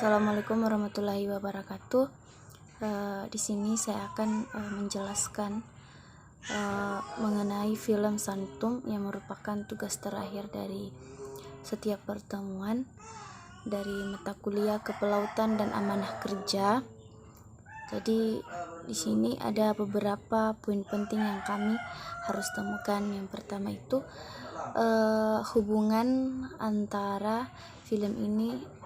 Assalamualaikum warahmatullahi wabarakatuh. Di sini saya akan menjelaskan mengenai film Santum yang merupakan tugas terakhir dari setiap pertemuan dari mata kuliah Kepelautan dan Amanah Kerja. Jadi di sini ada beberapa poin penting yang kami harus temukan. Yang pertama itu hubungan antara film ini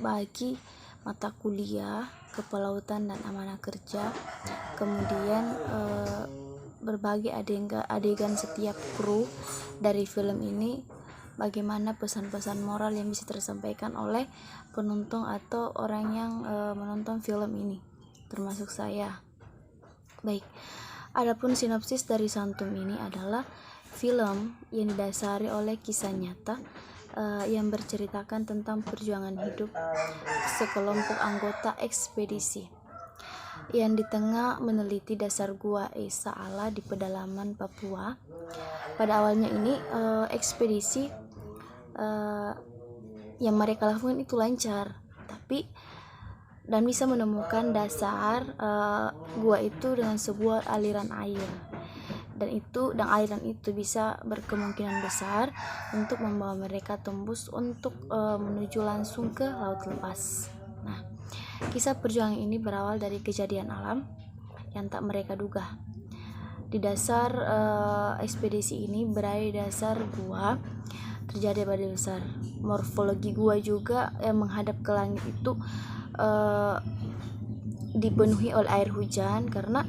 bagi mata kuliah Kepelautan dan Amanah Kerja, kemudian berbagai adegan setiap kru dari film ini, bagaimana pesan-pesan moral yang bisa tersampaikan oleh penonton atau orang yang menonton film ini, termasuk saya. Baik, adapun sinopsis dari Santum ini adalah film yang didasari oleh kisah nyata yang berceritakan tentang perjuangan hidup sekelompok anggota ekspedisi yang di tengah meneliti dasar gua Esa Ala di pedalaman Papua. Pada awalnya ini ekspedisi yang mereka lakukan itu lancar, dan bisa menemukan dasar gua itu dengan sebuah aliran air. Dan aliran itu bisa berkemungkinan besar untuk membawa mereka tembus untuk menuju langsung ke laut lepas. Nah, kisah perjuangan ini berawal dari kejadian alam yang tak mereka duga. Di dasar ekspedisi ini berada di dasar gua terjadi badai besar. Morfologi gua juga yang menghadap ke langit itu dipenuhi oleh air hujan karena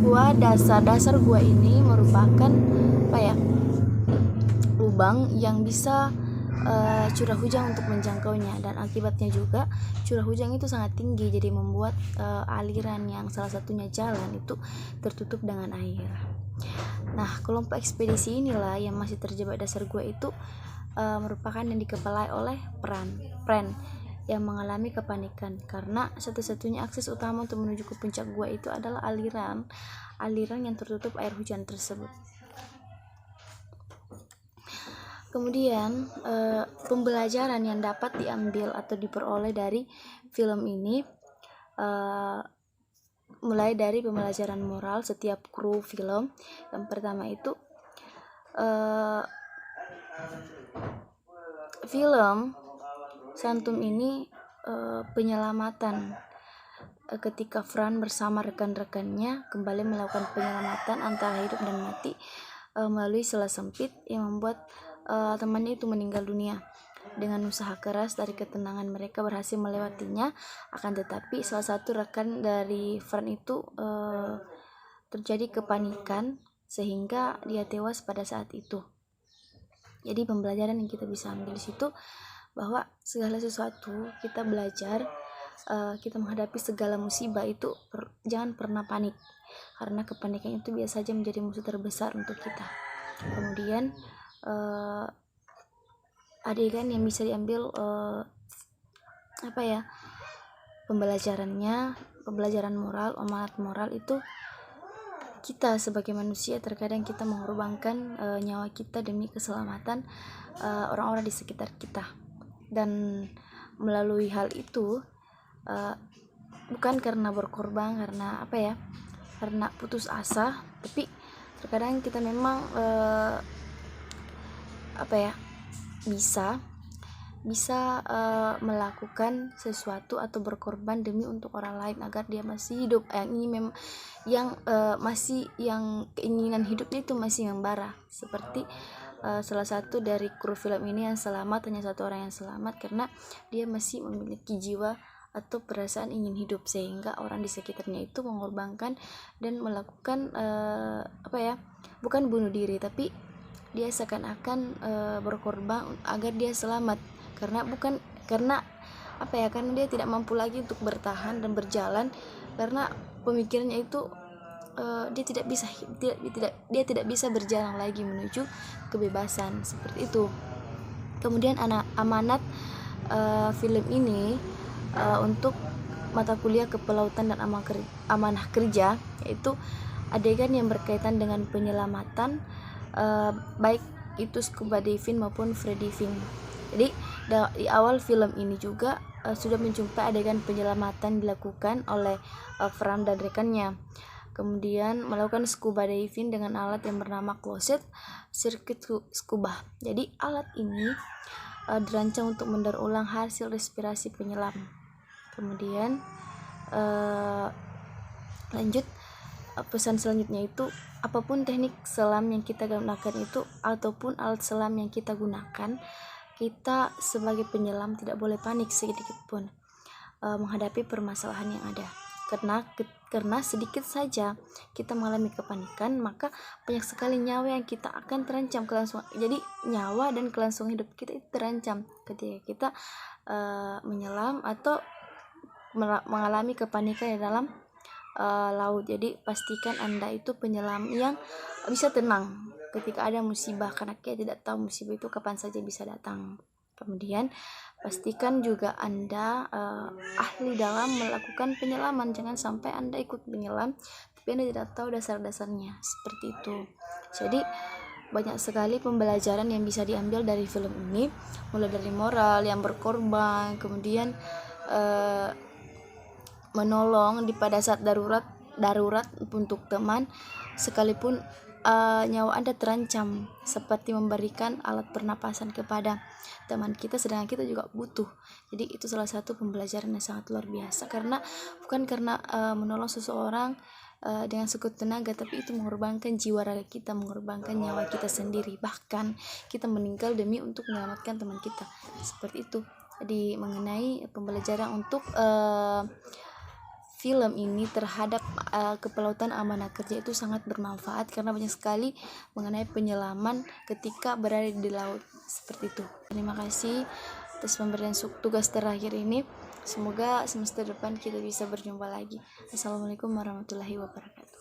gua dasar gua ini merupakan lubang yang bisa curah hujan untuk menjangkaunya, dan akibatnya juga curah hujan itu sangat tinggi, jadi membuat aliran yang salah satunya jalan itu tertutup dengan air. Nah, kelompok ekspedisi inilah yang masih terjebak dasar gua itu merupakan yang dikepalai oleh Pren yang mengalami kepanikan karena satu-satunya akses utama untuk menuju ke puncak gua itu adalah aliran yang tertutup air hujan tersebut. Kemudian pembelajaran yang dapat diambil atau diperoleh dari film ini mulai dari pembelajaran moral setiap kru film. Yang pertama itu film Santum ini penyelamatan ketika Fran bersama rekan-rekannya kembali melakukan penyelamatan antara hidup dan mati melalui celah sempit yang membuat temannya itu meninggal dunia. Dengan usaha keras dari ketenangan mereka berhasil melewatinya, akan tetapi salah satu rekan dari Fran itu terjadi kepanikan sehingga dia tewas pada saat itu. Jadi pembelajaran yang kita bisa ambil di situ bahwa segala sesuatu kita belajar, kita menghadapi segala musibah itu jangan pernah panik, karena kepanikan itu biasa saja menjadi musuh terbesar untuk kita. Kemudian adegan yang bisa diambil pembelajaran moral, amanat moral itu, kita sebagai manusia terkadang kita mengorbankan nyawa kita demi keselamatan orang-orang di sekitar kita. Dan melalui hal itu bukan karena berkorban karena putus asa, tapi terkadang kita memang bisa melakukan sesuatu atau berkorban demi untuk orang lain agar dia masih hidup, yang keinginan hidupnya itu masih membara. Seperti salah satu dari kru film ini yang selamat, hanya satu orang yang selamat karena dia masih memiliki jiwa atau perasaan ingin hidup, sehingga orang di sekitarnya itu mengorbankan dan melakukan bukan bunuh diri, tapi dia seakan-akan berkorban agar dia selamat karena dia tidak mampu lagi untuk bertahan dan berjalan karena pemikirannya itu dia tidak bisa berjalan lagi menuju kebebasan, seperti itu. Kemudian amanat film ini untuk mata kuliah Kepelautan dan Amanah Kerja, yaitu adegan yang berkaitan dengan penyelamatan baik itu scuba diving maupun free diving. Jadi Di awal film ini juga sudah menjumpai adegan penyelamatan dilakukan oleh Fram dan rekannya, kemudian melakukan scuba diving dengan alat yang bernama closed circuit scuba. Jadi alat ini dirancang untuk mendaur ulang hasil respirasi penyelam. Kemudian lanjut, pesan selanjutnya itu apapun teknik selam yang kita gunakan itu ataupun alat selam yang kita gunakan, kita sebagai penyelam tidak boleh panik sedikit pun menghadapi permasalahan yang ada, karena sedikit saja kita mengalami kepanikan, maka banyak sekali nyawa yang kita akan terancam kelangsungan. Jadi nyawa dan kelangsungan hidup kita itu terancam ketika kita menyelam atau mengalami kepanikan di dalam laut. Jadi pastikan Anda itu penyelam yang bisa tenang ketika ada musibah, karena kita tidak tahu musibah itu kapan saja bisa datang. Kemudian pastikan juga Anda ahli dalam melakukan penyelaman. Jangan sampai Anda ikut menyelam tapi Anda tidak tahu dasar-dasarnya, seperti itu. Jadi banyak sekali pembelajaran yang bisa diambil dari film ini, mulai dari moral yang berkorban, kemudian menolong pada saat darurat untuk teman sekalipun nyawa Anda terancam, seperti memberikan alat pernapasan kepada teman kita sedangkan kita juga butuh. Jadi itu salah satu pembelajaran yang sangat luar biasa, karena bukan karena menolong seseorang dengan sekuat tenaga, tapi itu mengorbankan jiwa raga kita, mengorbankan nyawa kita sendiri, bahkan kita meninggal demi untuk menyelamatkan teman kita, seperti itu. Jadi mengenai pembelajaran untuk film ini terhadap kepelautan amanah kerja itu sangat bermanfaat, karena banyak sekali mengenai penyelaman ketika berada di laut, seperti itu. Terima kasih atas pemberian tugas terakhir ini. Semoga semester depan kita bisa berjumpa lagi. Assalamualaikum warahmatullahi wabarakatuh.